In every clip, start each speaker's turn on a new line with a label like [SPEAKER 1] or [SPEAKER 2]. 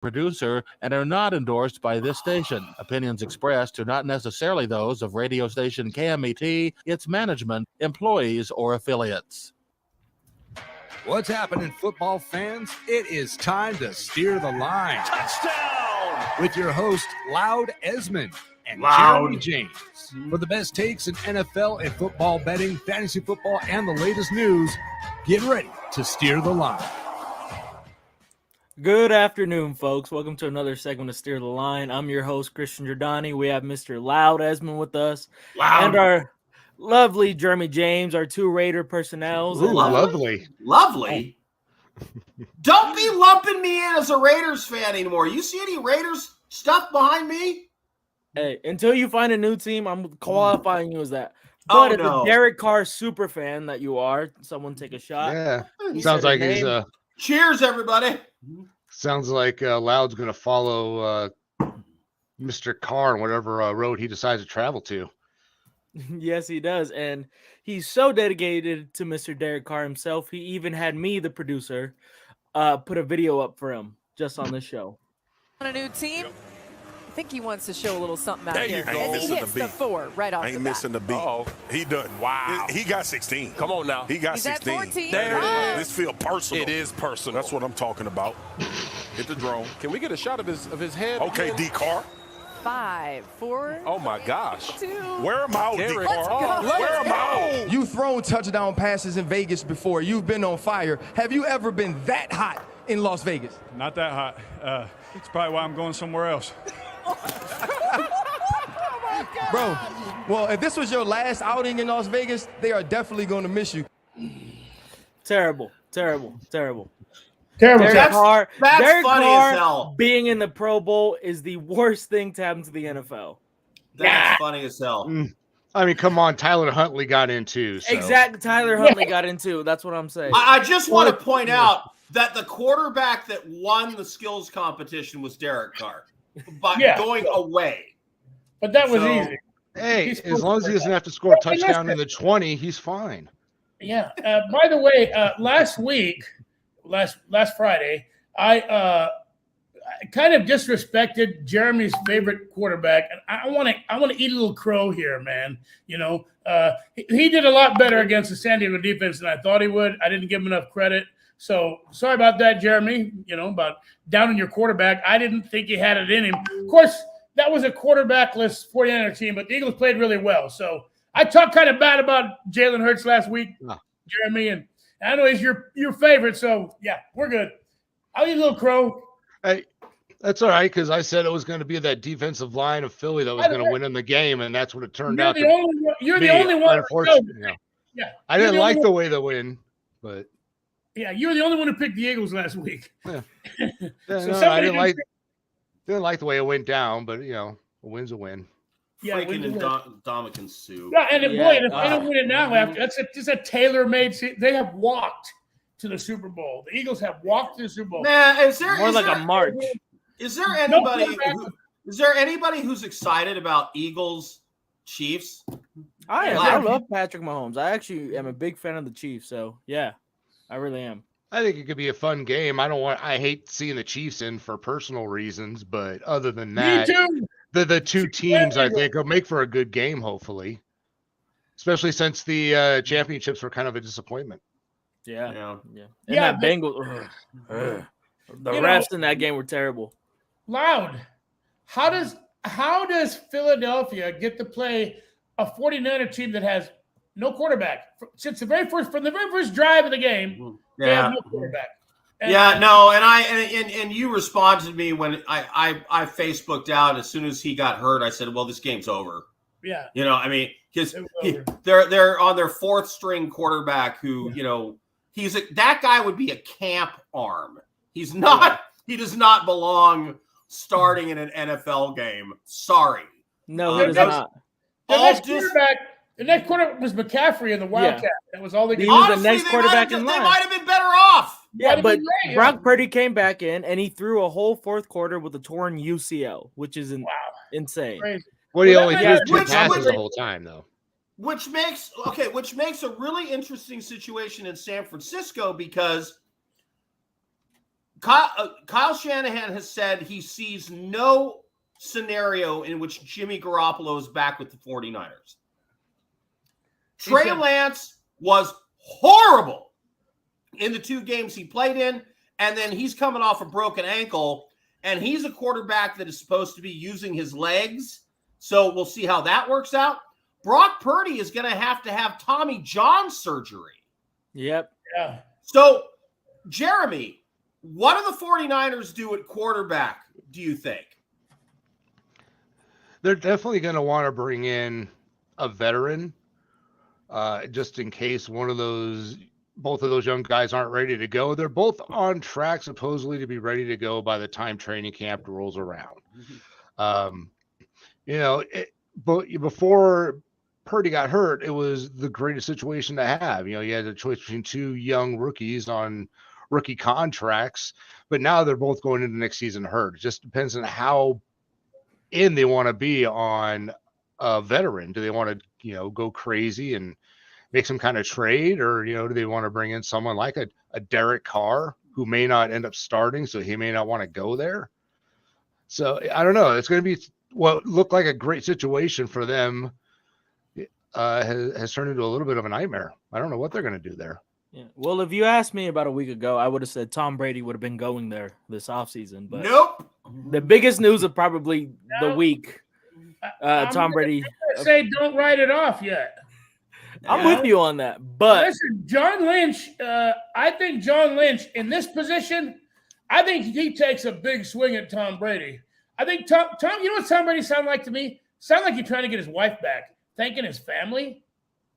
[SPEAKER 1] producer and are not endorsed by this station. Opinions expressed are not necessarily those of radio station KMET, its management, employees, or affiliates.
[SPEAKER 2] What's happening, football fans? It is time to steer the line.
[SPEAKER 3] Touchdown!
[SPEAKER 2] With your host, Loud Esmond and
[SPEAKER 3] Loud
[SPEAKER 2] Jeremy James. For the best takes in NFL and football betting, fantasy football, and the latest news, get ready to steer the line.
[SPEAKER 4] Good afternoon, folks. Welcome to another segment of Steer the Line. I'm your host, Christian Giordani. We have Mr. Loud Esmond with us.
[SPEAKER 3] Loud.
[SPEAKER 4] And our lovely Jeremy James, our two Raider personnels.
[SPEAKER 5] Ooh, lovely. Don't be lumping me in as a Raiders fan anymore. You see any Raiders stuff behind me?
[SPEAKER 4] Hey, until you find a new team, I'm qualifying you as that.
[SPEAKER 5] Oh,
[SPEAKER 4] But as
[SPEAKER 5] no.
[SPEAKER 4] a Derek Carr super fan that you are, someone take a shot.
[SPEAKER 6] Yeah,
[SPEAKER 4] He
[SPEAKER 6] sounds
[SPEAKER 4] said
[SPEAKER 6] like
[SPEAKER 4] his
[SPEAKER 6] he's
[SPEAKER 4] name.
[SPEAKER 5] Cheers, everybody.
[SPEAKER 6] sounds like Loud's going to follow Mr. Carr on whatever road he decides to travel to.
[SPEAKER 4] Yes, he does. And he's so dedicated to Mr. Derek Carr himself. He even had me, the producer, put a video up for him just on the show.
[SPEAKER 7] On a new team, I think he wants to show a little something out
[SPEAKER 3] There
[SPEAKER 7] here.
[SPEAKER 3] you go.
[SPEAKER 7] And
[SPEAKER 3] Ain't
[SPEAKER 7] he
[SPEAKER 3] missing
[SPEAKER 7] hits
[SPEAKER 3] the
[SPEAKER 7] the
[SPEAKER 3] beat.
[SPEAKER 7] 4 right off the
[SPEAKER 3] Ain't
[SPEAKER 7] bat.
[SPEAKER 3] missing the beat.
[SPEAKER 8] Uh-oh.
[SPEAKER 3] He done.
[SPEAKER 8] Wow.
[SPEAKER 3] He got 16.
[SPEAKER 8] Come on now.
[SPEAKER 3] He got
[SPEAKER 7] He's at
[SPEAKER 3] 16.
[SPEAKER 7] 14.
[SPEAKER 8] There it
[SPEAKER 7] Oh.
[SPEAKER 8] is.
[SPEAKER 3] This feel personal.
[SPEAKER 8] It is personal.
[SPEAKER 3] That's what I'm talking about.
[SPEAKER 8] Hit the drone. Can we get a shot of his head?
[SPEAKER 3] Okay,
[SPEAKER 8] again?
[SPEAKER 3] D. Carr.
[SPEAKER 7] 5, 4,
[SPEAKER 8] Oh my gosh.
[SPEAKER 7] 2.
[SPEAKER 3] Where am I, D.
[SPEAKER 8] Derek
[SPEAKER 3] Carr?
[SPEAKER 8] Carr.
[SPEAKER 3] Where am I?
[SPEAKER 9] You've thrown touchdown passes in Vegas before. You've been on fire. Have you ever been that hot in Las Vegas?
[SPEAKER 10] Not that hot. It's probably why I'm going somewhere else.
[SPEAKER 9] Bro, well, if this was your last outing in Las Vegas, they are definitely going to miss you.
[SPEAKER 4] Terrible.
[SPEAKER 5] Terrible.
[SPEAKER 4] Derek
[SPEAKER 5] That's
[SPEAKER 4] Carr,
[SPEAKER 5] funny as hell.
[SPEAKER 4] being in the Pro Bowl is the worst thing to happen to the NFL.
[SPEAKER 5] That's funny as hell.
[SPEAKER 6] I mean, come on, Tyler Huntley got in too. So.
[SPEAKER 4] Exactly. Tyler Huntley got into. That's what I'm saying.
[SPEAKER 5] I just want to point out that the quarterback that won the skills competition was Derek Carr by going away.
[SPEAKER 11] But that was
[SPEAKER 5] So-
[SPEAKER 11] easy.
[SPEAKER 6] Hey, as long as he doesn't have to score a touchdown in the 20, he's fine.
[SPEAKER 11] Yeah. By the way, last Friday, I kind of disrespected Jeremy's favorite quarterback, and I want to eat a little crow here, man. You know, he did a lot better against the San Diego defense than I thought he would. I didn't give him enough credit. So sorry about that, Jeremy. You know, about downing your quarterback. I didn't think he had it in him. Of course, that was a quarterbackless 49er team, but the Eagles played really well. So I talked kind of bad about Jalen Hurts last week, Jeremy, and I know he's your favorite. So yeah, we're good. I'll eat a little crow.
[SPEAKER 6] Hey, that's all right because I said it was going to be that defensive line of Philly that was going to win in the game, and that's what it turned out to be.
[SPEAKER 11] You're the only one.
[SPEAKER 6] Unfortunately,
[SPEAKER 11] Yeah.
[SPEAKER 6] I didn't like the way they win, but
[SPEAKER 11] yeah, you're the only one who picked the Eagles last week.
[SPEAKER 6] Yeah.
[SPEAKER 11] So
[SPEAKER 6] I didn't like the way it went down, but you know, a win's a win.
[SPEAKER 11] Yeah,
[SPEAKER 5] Freaking Dominican soup.
[SPEAKER 11] Yeah, and boy, if they don't win it now, that's just a tailor-made. They have walked to the Super Bowl. The Eagles have walked to the Super Bowl.
[SPEAKER 5] Man,
[SPEAKER 4] More like a march.
[SPEAKER 5] Is there anybody who's excited about Eagles Chiefs?
[SPEAKER 4] I love Patrick Mahomes. I actually am a big fan of the Chiefs. So yeah, I really am.
[SPEAKER 6] I think it could be a fun game. I hate seeing the Chiefs in for personal reasons, but other than that,
[SPEAKER 11] Me too.
[SPEAKER 6] the two teams I think will make for a good game, hopefully. Especially since the championships were kind of a disappointment.
[SPEAKER 4] Yeah. And
[SPEAKER 11] Yeah,
[SPEAKER 4] that Bengals. The refs in that game were terrible.
[SPEAKER 11] Loud. How does Philadelphia get to play a 49er team that has no quarterback from the very first drive of the game? They have no quarterback. And
[SPEAKER 5] and you responded to me when I Facebooked out as soon as he got hurt. I said, "Well, this game's over."
[SPEAKER 11] Yeah,
[SPEAKER 5] you know, I mean, because they're on their fourth string quarterback who, you know, that guy would be a camp arm. He's not. He does not belong starting in an NFL game. Sorry.
[SPEAKER 4] No, he does not.
[SPEAKER 11] The next quarterback was McCaffrey in the Wildcat. Yeah. That was all they
[SPEAKER 4] He
[SPEAKER 11] did.
[SPEAKER 4] was the next quarterback in line.
[SPEAKER 5] They might have been better off.
[SPEAKER 4] Yeah, but Brock Purdy came back in and he threw a whole fourth quarter with a torn UCL, which is insane.
[SPEAKER 11] Crazy.
[SPEAKER 6] Well, he only threw 2 passes the whole time, though.
[SPEAKER 5] Which makes a really interesting situation in San Francisco because Kyle Shanahan has said he sees no scenario in which Jimmy Garoppolo is back with the 49ers. Trey Lance was horrible in the 2 games he played in, and then he's coming off a broken ankle, and he's a quarterback that is supposed to be using his legs, so we'll see how that works out. Brock Purdy is going to have Tommy John surgery.
[SPEAKER 4] Yep.
[SPEAKER 11] Yeah.
[SPEAKER 5] So, Jeremy, what do the 49ers do at quarterback, do you think?
[SPEAKER 6] They're definitely going to want to bring in a veteran, just in case both of those young guys aren't ready to go. They're both on track, supposedly, to be ready to go by the time training camp rolls around. But before Purdy got hurt, it was the greatest situation to have. You had a choice between 2 young rookies on rookie contracts, but now they're both going into next season hurt. It just depends on how in they want to be on a veteran. Do they want to, go crazy and make some kind of trade, or, do they want to bring in someone like a Derek Carr who may not end up starting, so he may not want to go there? So I don't know. It's going to be what looked like a great situation for them. Has turned into a little bit of a nightmare. I don't know what they're going to do there.
[SPEAKER 4] Yeah. Well, if you asked me about a week ago, I would have said Tom Brady would have been going there this offseason. But
[SPEAKER 5] nope.
[SPEAKER 4] The biggest news of probably the week, Tom Brady.
[SPEAKER 11] Say don't write it off yet.
[SPEAKER 4] I'm with you on that. But
[SPEAKER 11] listen, John Lynch, I think John Lynch in this position, I think he takes a big swing at Tom Brady. I think Tom, you know what Tom Brady sound like to me? Sound like he's trying to get his wife back, thanking his family,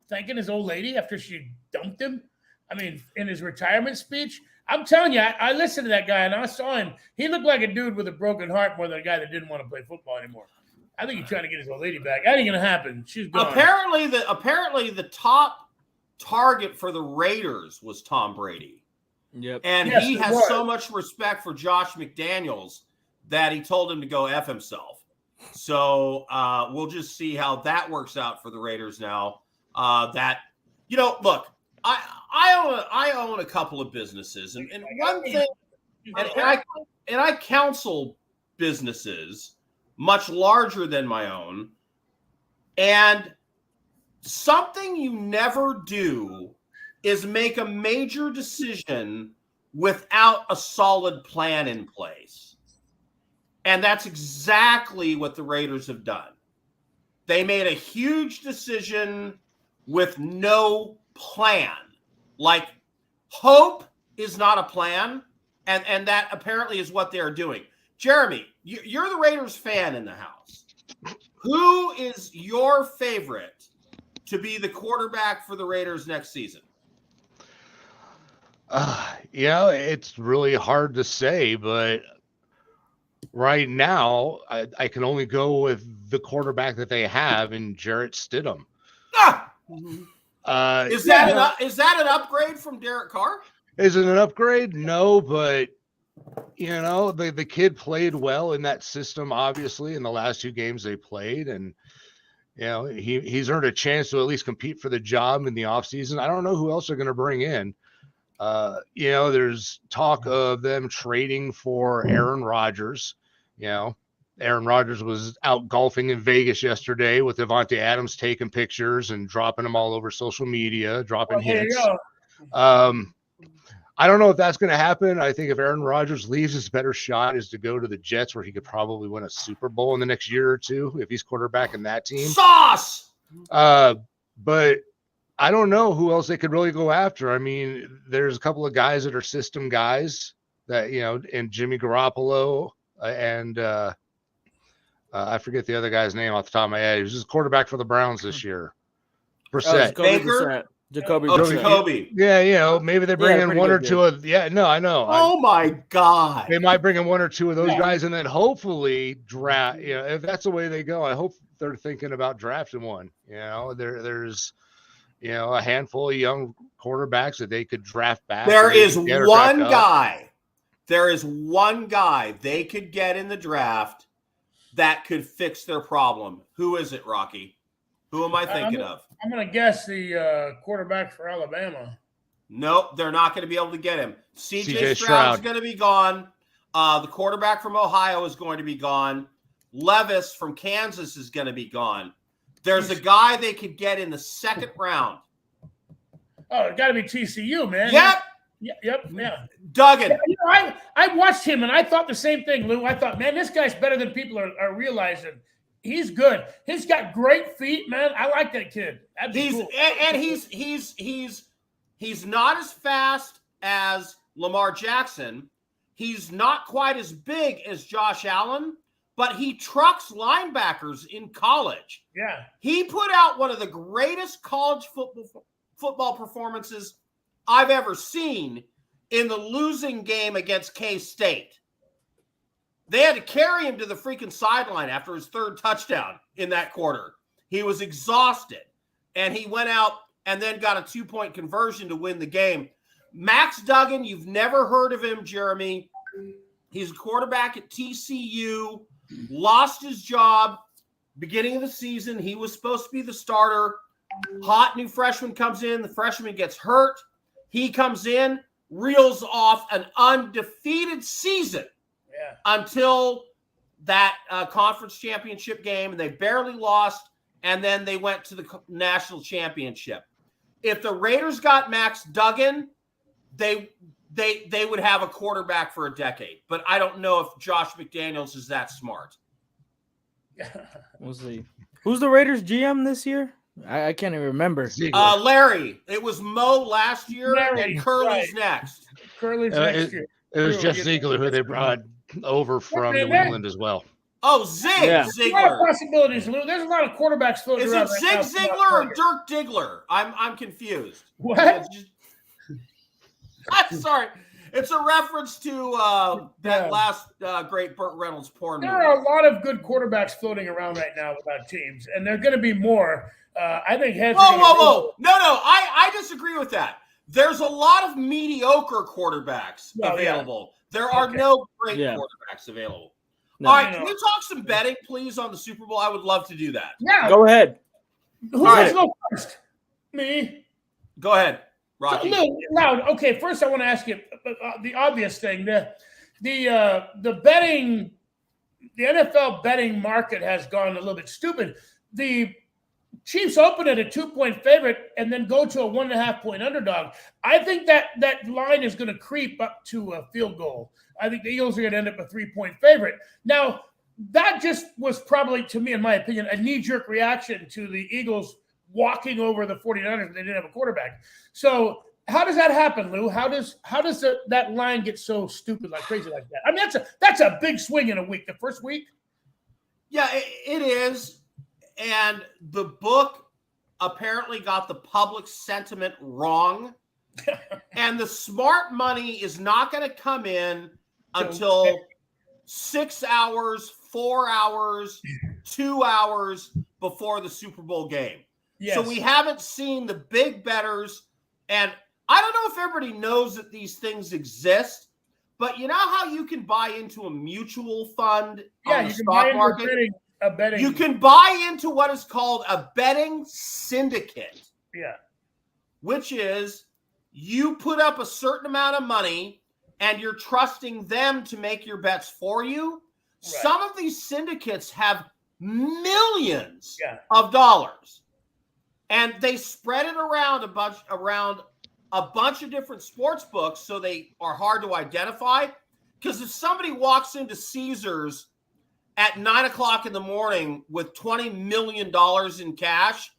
[SPEAKER 11] thanking his old lady after she dumped him. I mean, in his retirement speech. I'm telling you, I listened to that guy and I saw him. He looked like a dude with a broken heart more than a guy that didn't want to play football anymore. I think he's trying to get his old lady back. That ain't gonna happen. She's gone.
[SPEAKER 5] Apparently the top target for the Raiders was Tom Brady.
[SPEAKER 4] Yep.
[SPEAKER 5] And
[SPEAKER 11] Yes,
[SPEAKER 5] he
[SPEAKER 11] it
[SPEAKER 5] has
[SPEAKER 11] was.
[SPEAKER 5] so much respect for Josh McDaniels that he told him to go F himself. So we'll just see how that works out for the Raiders now. Look, I own a couple of businesses, and one thing, and I counsel businesses much larger than my own, and something you never do is make a major decision without a solid plan in place. And that's exactly what the Raiders have done. They made a huge decision with no plan. Like, hope is not a plan, and that apparently is what they are doing. Jeremy, you're the Raiders fan in the house. Who is your favorite to be the quarterback for the Raiders next season?
[SPEAKER 6] It's really hard to say, but right now I can only go with the quarterback that they have in Jarrett Stidham.
[SPEAKER 5] Is that an upgrade from Derek Carr?
[SPEAKER 6] Is it an upgrade? No, but the kid played well in that system, obviously, in the last 2 games they played, and he's earned a chance to at least compete for the job in the offseason. I don't know who else they're going to bring in. There's talk of them trading for Aaron Rodgers. Aaron Rodgers was out golfing in Vegas yesterday with Devontae Adams taking pictures and dropping them all over social media, dropping hits. I don't know if that's going to happen. I think if Aaron Rodgers leaves, his better shot is to go to the Jets, where he could probably win a Super Bowl in the next year or 2 if he's quarterback in that team.
[SPEAKER 5] Sauce!
[SPEAKER 6] But I don't know who else they could really go after. I mean, there's a couple of guys that are system guys that, and Jimmy Garoppolo and I forget the other guy's name off the top of my head. He was just quarterback for the Browns this year. Brissett.
[SPEAKER 5] Jacoby.
[SPEAKER 6] Yeah, maybe they bring in 1 or 2 of. Yeah, no, I know.
[SPEAKER 5] Oh my God.
[SPEAKER 6] They might bring in 1 or 2 of those guys, and then hopefully draft. If that's the way they go, I hope they're thinking about drafting one. There's a handful of young quarterbacks that they could draft back.
[SPEAKER 5] There is one guy they could get in the draft that could fix their problem. Who is it, Rocky? Who am I thinking of?
[SPEAKER 11] I'm going to guess the quarterback for Alabama.
[SPEAKER 5] Nope, they're not going to be able to get him. CJ Stroud
[SPEAKER 6] Stroud
[SPEAKER 5] is going to be gone. The quarterback from Ohio is going to be gone. Levis from Kansas is going to be gone. There's a guy they could get in the second round.
[SPEAKER 11] Oh, it got to be TCU, man.
[SPEAKER 5] Yep.
[SPEAKER 11] Yeah.
[SPEAKER 5] Duggan.
[SPEAKER 11] Yeah, you know, I watched him, and I thought the same thing, Lou. I thought, man, this guy's better than people are realizing. He's good. He's got great feet, man. I like that kid. Cool.
[SPEAKER 5] And he's not as fast as Lamar Jackson. He's not quite as big as Josh Allen, but he trucks linebackers in college.
[SPEAKER 11] Yeah.
[SPEAKER 5] He put out one of the greatest college football performances I've ever seen in the losing game against K-State. They had to carry him to the freaking sideline after his third touchdown in that quarter. He was exhausted, and he went out and then got a 2-point conversion to win the game. Max Duggan, you've never heard of him, Jeremy. He's a quarterback at TCU, lost his job beginning of the season. He was supposed to be the starter. Hot new freshman comes in. The freshman gets hurt. He comes in, reels off an undefeated season until that conference championship game, and they barely lost, and then they went to the national championship. If the Raiders got Max Duggan, they would have a quarterback for a decade. But I don't know if Josh McDaniels is that smart.
[SPEAKER 4] We'll see. Who's the Raiders GM this year? I can't even remember.
[SPEAKER 5] Larry. It was Mo last year,
[SPEAKER 11] Larry,
[SPEAKER 5] and Curly's next.
[SPEAKER 11] Curly's next year.
[SPEAKER 6] It was Jeff Ziegler who they brought over from New England as well.
[SPEAKER 5] Oh, Zig
[SPEAKER 11] There's a lot of
[SPEAKER 5] Ziglar.
[SPEAKER 11] possibilities, Lou. There's a lot of quarterbacks floating
[SPEAKER 5] Is
[SPEAKER 11] around.
[SPEAKER 5] it Zig Ziglar or Dirk Diggler? I'm confused.
[SPEAKER 11] What?
[SPEAKER 5] I'm sorry. It's a reference to that last great Burt Reynolds porn movie.
[SPEAKER 11] There are a lot of good quarterbacks floating around right now without teams, and there are going to be more. I think heads.
[SPEAKER 5] Whoa. No. I disagree with that. There's a lot of mediocre quarterbacks available. There are no great quarterbacks available.
[SPEAKER 4] No.
[SPEAKER 5] All right, can we talk some betting, please, on the Super Bowl? I would love to do that.
[SPEAKER 11] Yeah.
[SPEAKER 4] Go ahead.
[SPEAKER 11] Who wants to go first? Me.
[SPEAKER 5] Go ahead, Rocky.
[SPEAKER 11] Okay, first I want to ask you the obvious thing. The betting, the NFL betting market has gone a little bit stupid. The Chiefs open at a 2-point favorite and then go to a 1.5-point underdog. I think that line is going to creep up to a field goal. I think the Eagles are going to end up a 3-point favorite. Now, that just was probably, to me, in my opinion, a knee-jerk reaction to the Eagles walking over the 49ers when they didn't have a quarterback. So how does that happen, Lou? How does that line get so stupid, like crazy like that? I mean, that's a big swing in a week. The first week?
[SPEAKER 5] Yeah, it is. And the book apparently got the public sentiment wrong. And the smart money is not going to come in until 6 hours, 4 hours, 2 hours before the Super Bowl game. Yes. So we haven't seen the big bettors. And I don't know if everybody knows that these things exist, but you know how you can buy into a mutual fund on the stock market? You can buy into what is called a betting syndicate.
[SPEAKER 11] Yeah.
[SPEAKER 5] Which is you put up a certain amount of money and you're trusting them to make your bets for you. Right. Some of these syndicates have millions of dollars. And they spread it around a bunch of different sports books, so they are hard to identify. Because if somebody walks into Caesars at 9 o'clock in the morning with $20 million in cash,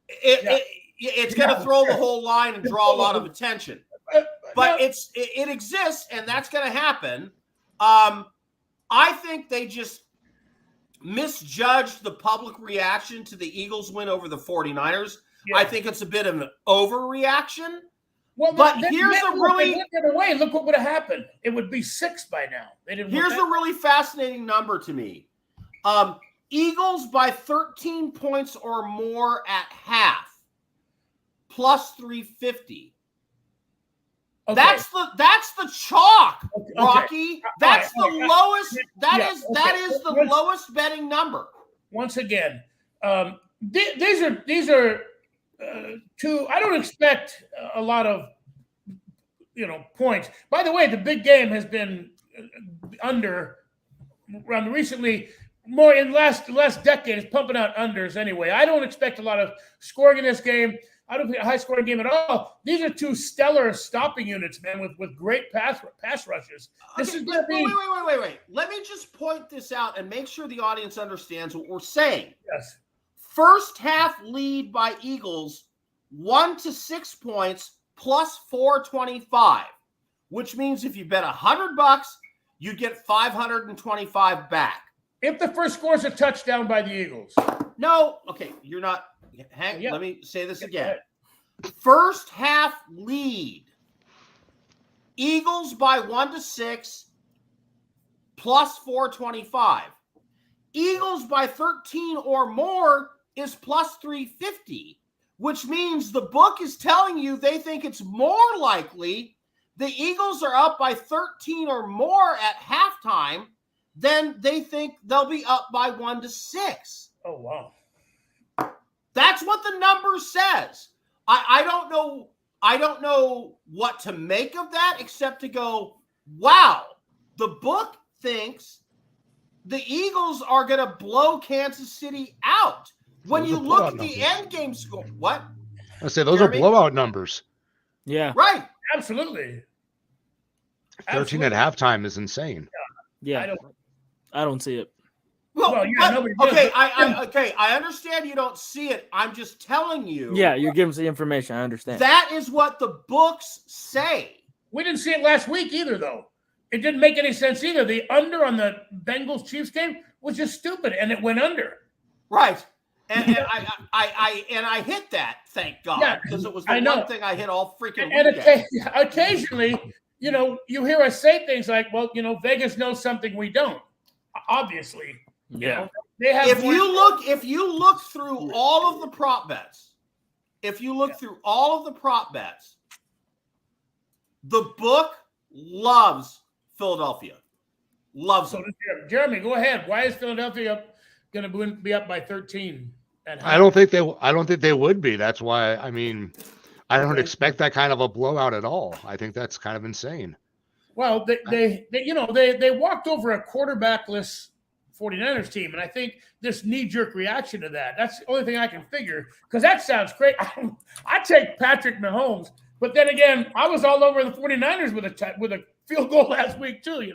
[SPEAKER 5] it's going to throw the whole line and draw a lot of attention. But it exists, and that's going to happen. I think they just misjudged the public reaction to the Eagles win over the 49ers. Yeah. I think it's a bit of an overreaction.
[SPEAKER 11] Well, but here's a really look what would have happened. It would be 6 by now.
[SPEAKER 5] Here's a really fascinating number to me. Eagles by 13 points or more at half, plus 350. Okay. That's the chalk, Rocky. Okay. That's the lowest. That is the lowest betting number.
[SPEAKER 11] Once again, these are two. I don't expect a lot of points. By the way, the big game has been under recently. More in the last decade is pumping out unders anyway. I don't expect a lot of scoring in this game. I don't think a high scoring game at all. These are two stellar stopping units, man, with great pass rushes. This is going to be.
[SPEAKER 5] Wait. Let me just point this out and make sure the audience understands what we're saying.
[SPEAKER 11] Yes.
[SPEAKER 5] First half lead by Eagles, 1 to 6 points plus 425, which means if you bet $100, you get 525 back.
[SPEAKER 11] If the first score is a touchdown by the Eagles.
[SPEAKER 5] No. Okay. You're not. Let me say this again. First half lead. Eagles by 1 to 6 plus 425. Eagles by 13 or more is plus 350, which means the book is telling you they think it's more likely the Eagles are up by 13 or more at halftime then they think they'll be up by 1 to 6.
[SPEAKER 11] Oh, wow.
[SPEAKER 5] That's what the number says. I don't know what to make of that except to go, wow, the book thinks the Eagles are going to blow Kansas City out. When you look at the end game score, what?
[SPEAKER 6] I say those are blowout numbers.
[SPEAKER 4] Yeah.
[SPEAKER 5] Right.
[SPEAKER 11] Absolutely.
[SPEAKER 6] 13 at halftime is insane.
[SPEAKER 4] Yeah. I don't see it.
[SPEAKER 5] I understand you don't see it. I'm just telling you.
[SPEAKER 4] Yeah, you're giving us the information. I understand.
[SPEAKER 5] That is what the books say.
[SPEAKER 11] We didn't see it last week either, though. It didn't make any sense either. The under on the Bengals-Chiefs game was just stupid, and it went under.
[SPEAKER 5] Right. And I hit that, thank God, because it was the one thing I hit all freaking weekend.
[SPEAKER 11] And occasionally, you hear us say things like, well, Vegas knows something we don't. Obviously.
[SPEAKER 4] Yeah.
[SPEAKER 11] They have
[SPEAKER 5] if you look through all of the prop bets, the book loves Philadelphia. Loves it.
[SPEAKER 11] Jeremy, go ahead. Why is Philadelphia going to be up by 13?
[SPEAKER 6] I don't think they would be. That's why. I mean, I don't expect that kind of a blowout at all. I think that's kind of insane.
[SPEAKER 11] Well, they walked over a quarterbackless 49ers team, and I think this knee-jerk reaction to that's the only thing I can figure, because that sounds great. I take Patrick Mahomes, but then again, I was all over the 49ers with a field goal last week too,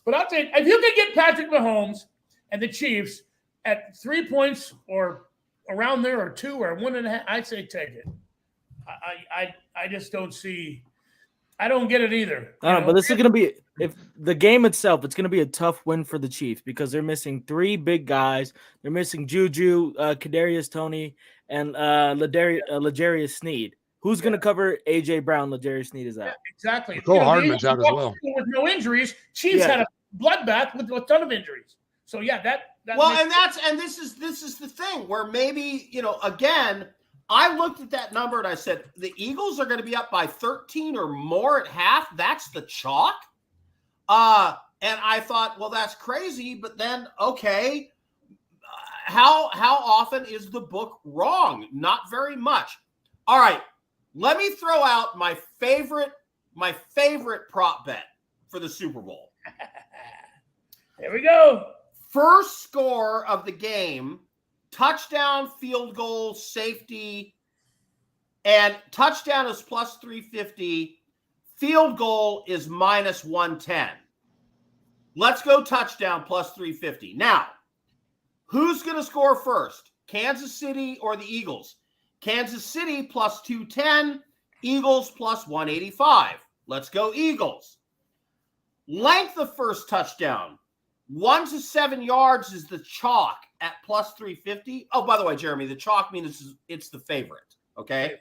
[SPEAKER 11] But I'll take, if you can get Patrick Mahomes and the Chiefs at 3 points or around there, or 2 or 1.5, I'd say take it. I just don't see. I don't get it either.
[SPEAKER 4] I don't know, but this is going to be, if the game itself, it's going to be a tough win for the Chiefs because they're missing 3 big guys. They're missing Juju, Kadarius Toney, and L'Jarius Sneed. Who's going to cover A.J. Brown? L'Jarius Sneed is out.
[SPEAKER 11] Yeah, exactly.
[SPEAKER 6] Cole Hardman's out as well.
[SPEAKER 11] With no injuries, Chiefs had a bloodbath with a ton of injuries. So yeah,
[SPEAKER 5] this is the thing where maybe again. I looked at that number and I said, the Eagles are going to be up by 13 or more at half. That's the chalk. And I thought, well, that's crazy. But then, okay, how often is the book wrong? Not very much. All right, let me throw out my favorite prop bet for the Super Bowl.
[SPEAKER 11] There we go.
[SPEAKER 5] First score of the game. Touchdown, field goal, safety, and touchdown is plus 350. Field goal is minus 110. Let's go touchdown plus 350. Now, who's going to score first? Kansas City or the Eagles? Kansas City plus 210, Eagles plus 185. Let's go Eagles. Length of first touchdown. 1 to 7 yards is the chalk at plus 350. Oh, by the way, Jeremy, the chalk means it's the favorite, okay?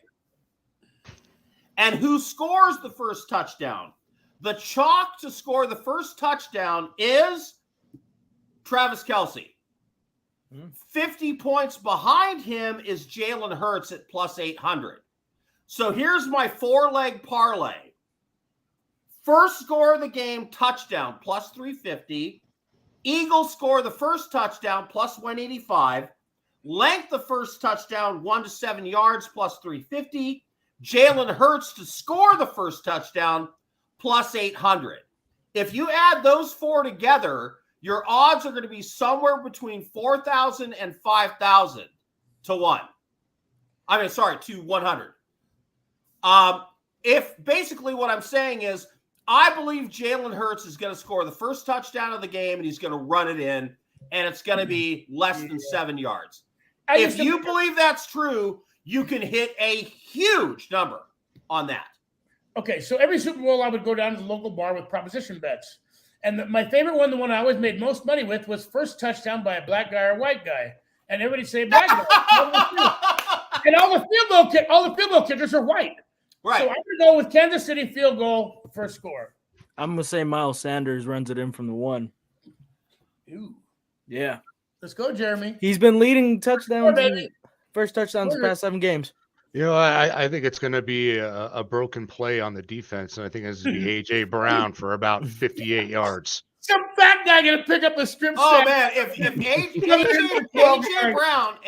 [SPEAKER 5] And who scores the first touchdown? The chalk to score the first touchdown is Travis Kelce. 50 points behind him is Jalen Hurts at plus 800. So here's my 4-leg parlay. First score of the game, touchdown, plus 350. Eagles score the first touchdown, plus 185. Length of first touchdown, 1 to 7 yards, plus 350. Jalen Hurts to score the first touchdown, plus 800. If you add those four together, your odds are going to be somewhere between 4,000 and 5,000 to 1. To 100. If basically what I'm saying is, I believe Jalen Hurts is going to score the first touchdown of the game and he's going to run it in, and it's going to be less than 7 yards. If you believe that's true, you can hit a huge number on that.
[SPEAKER 11] Okay, so every Super Bowl I would go down to the local bar with proposition bets. And my favorite one, the one I always made most money with, was first touchdown by a black guy or white guy. And everybody say black guy. And all the field goal kickers are white.
[SPEAKER 5] Right.
[SPEAKER 11] So I'm going to go with Kansas City field goal first score.
[SPEAKER 4] I'm going to say Miles Sanders runs it in from the 1.
[SPEAKER 11] Ooh.
[SPEAKER 4] Yeah.
[SPEAKER 11] Let's go, Jeremy.
[SPEAKER 4] He's been leading touchdowns, first touchdowns the past 7 games.
[SPEAKER 6] You know, I think it's going to be a broken play on the defense, and I think it's going to be A.J. Brown for about 58 yards.
[SPEAKER 11] Some fat guy going to pick up a strip
[SPEAKER 5] Oh,
[SPEAKER 11] sack.
[SPEAKER 5] man, if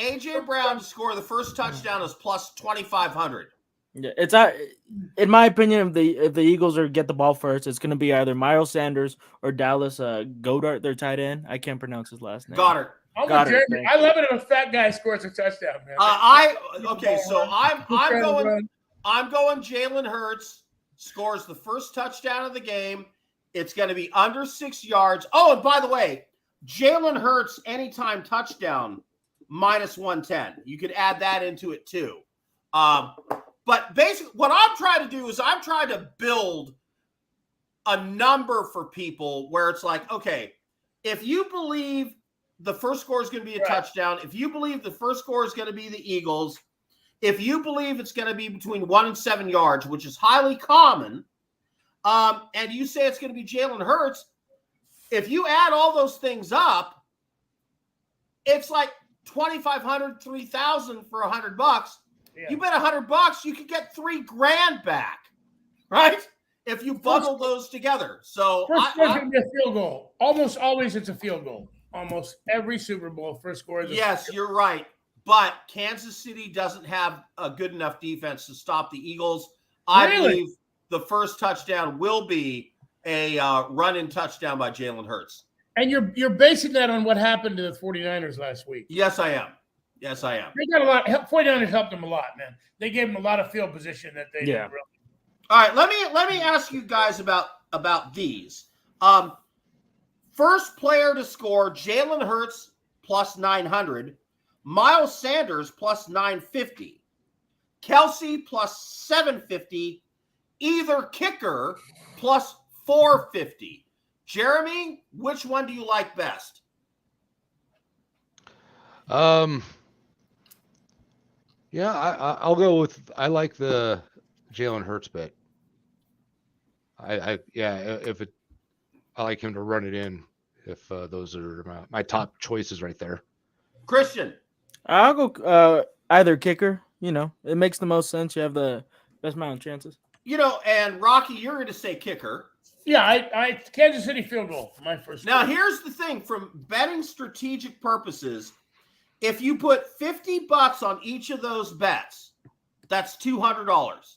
[SPEAKER 5] A.J. Brown to score the first touchdown is plus 2,500.
[SPEAKER 4] Yeah, it's in my opinion, if the Eagles get the ball first, it's going to be either Miles Sanders or Dallas Goedert, their tight end. I can't pronounce his last name.
[SPEAKER 5] Goddard.
[SPEAKER 11] I love it if a fat guy scores a touchdown, man.
[SPEAKER 5] I'm going Jalen Hurts scores the first touchdown of the game. It's going to be under 6 yards. Oh, and by the way, Jalen Hurts anytime touchdown minus 110. You could add that into it too. But basically, what I'm trying to do is I'm trying to build a number for people where it's like, okay, if you believe the first score is going to be a touchdown, if you believe the first score is going to be the Eagles, if you believe it's going to be between 1 and 7 yards, which is highly common, and you say it's going to be Jalen Hurts, if you add all those things up, it's like 2,500, 3,000 for $100. Yeah. You bet $100, you could get $3,000 back, right? If you bundle those together. So
[SPEAKER 11] first score is going to be a field goal. Almost always it's a field goal. Almost every Super Bowl first score is a
[SPEAKER 5] yes, you're right. But Kansas City doesn't have a good enough defense to stop the Eagles. I believe the first touchdown will be a run-in touchdown by Jalen Hurts.
[SPEAKER 11] And you're basing that on what happened to the 49ers last week.
[SPEAKER 5] Yes, I am. Yes, I am.
[SPEAKER 11] They got a lot. 49ers helped them a lot, man. They gave them a lot of field position that they didn't really.
[SPEAKER 5] All right, let me ask you guys about these. First player to score, Jalen Hurts plus 900, Miles Sanders plus 950, Kelsey plus 750, either kicker plus 450. Jeremy, which one do you like best?
[SPEAKER 6] Yeah, I'll go with, I like the Jalen Hurts bet. I like him to run it in if those are my top choices right there.
[SPEAKER 5] Christian.
[SPEAKER 4] I'll go either kicker. You know, it makes the most sense. You have the best amount of chances.
[SPEAKER 5] You know, and Rocky, you're going to say kicker.
[SPEAKER 11] Yeah, I Kansas City field goal, my first.
[SPEAKER 5] Now, here's the thing. From betting strategic purposes, if you put $50 on each of those bets, that's $200.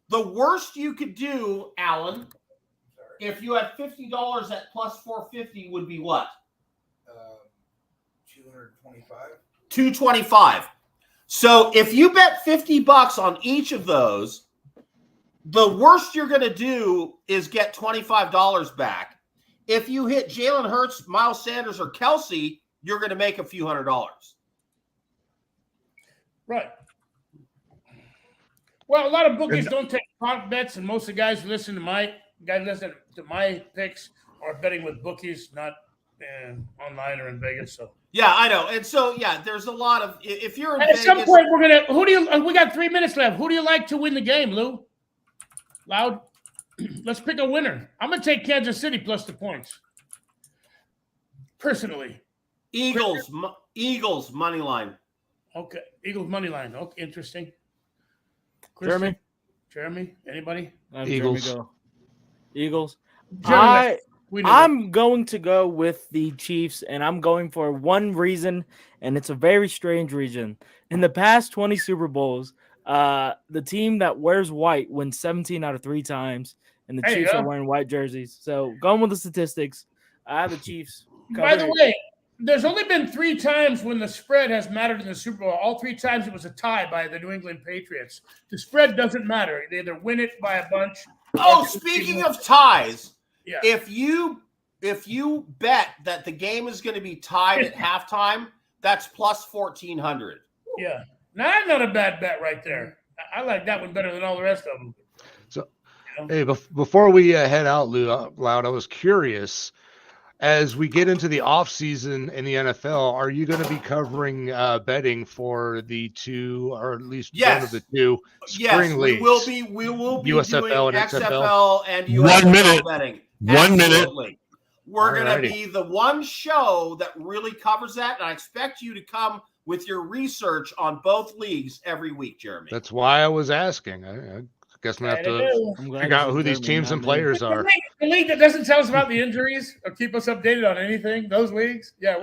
[SPEAKER 5] The worst you could do, Alan, if you had $50 at plus 450 would be what?
[SPEAKER 12] 225.
[SPEAKER 5] 225. So if you bet $50 on each of those, the worst you're going to do is get $25 back. If you hit Jalen Hurts, Miles Sanders, or Kelsey, you're going to make a few $100s.
[SPEAKER 11] Right. Well, a lot of bookies don't take prop bets, and most of the guys who listen to my picks are betting with bookies, not online or in Vegas. So
[SPEAKER 5] yeah, I know, and so there's a lot of if you're in
[SPEAKER 11] at
[SPEAKER 5] Vegas,
[SPEAKER 11] some point we got 3 minutes left. Who do you like to win the game, Lou? Loud. Let's pick a winner. I'm gonna take Kansas City plus the points. Personally,
[SPEAKER 5] Eagles money line.
[SPEAKER 11] Okay, Eagles money line. Okay, interesting. Jeremy, anybody?
[SPEAKER 6] Eagles.
[SPEAKER 4] Eagles.
[SPEAKER 11] Jeremy,
[SPEAKER 4] I'm going to go with the Chiefs, and I'm going for one reason, and it's a very strange reason. In the past 20 Super Bowls, the team that wears white wins 17 out of 3 times, and the
[SPEAKER 11] There you
[SPEAKER 4] Chiefs
[SPEAKER 11] go.
[SPEAKER 4] are wearing white jerseys. So going with the statistics, I have the Chiefs.
[SPEAKER 11] By the
[SPEAKER 4] covered.
[SPEAKER 11] way, there's only been 3 times when the spread has mattered in the Super Bowl. All 3 times it was a tie by the New England Patriots. The spread doesn't matter. They either win it by a bunch.
[SPEAKER 5] Oh, speaking of ties,
[SPEAKER 11] Yeah.
[SPEAKER 5] if you bet that the game is going to be tied at halftime, that's plus 1,400.
[SPEAKER 11] Yeah. Now, that's not a bad bet right there. I like that one better than all the rest of them.
[SPEAKER 6] So, hey, before we head out, Loud, I was curious. As we get into the off season in the NFL, are you going to be covering betting for the 2, or at least one of the 2 spring leagues?
[SPEAKER 5] We will be
[SPEAKER 6] USFL
[SPEAKER 5] doing
[SPEAKER 6] and XFL?
[SPEAKER 5] XFL and USFL
[SPEAKER 1] 1 minute.
[SPEAKER 5] betting.
[SPEAKER 1] 1 minute.
[SPEAKER 5] Absolutely. We're going to
[SPEAKER 6] Alrighty.
[SPEAKER 5] be the one show that really covers that, and I expect you to come with your research on both leagues every week, Jeremy.
[SPEAKER 6] That's why I was asking. I guess I'm going to have to figure out who these teams and players are.
[SPEAKER 11] The league that doesn't tell us about the injuries or keep us updated on anything, those leagues. Yeah.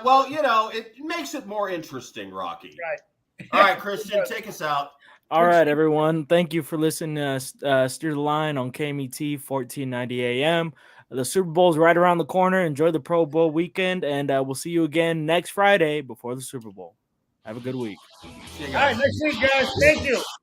[SPEAKER 5] Well, it makes it more interesting, Rocky.
[SPEAKER 11] Right.
[SPEAKER 5] All right, Christian, take us out.
[SPEAKER 4] All right, everyone. Thank you for listening to Steer the Line on KMET 1490 AM. The Super Bowl is right around the corner. Enjoy the Pro Bowl weekend, and we'll see you again next Friday before the Super Bowl. Have a good week.
[SPEAKER 11] All right, next week, guys. Thank you.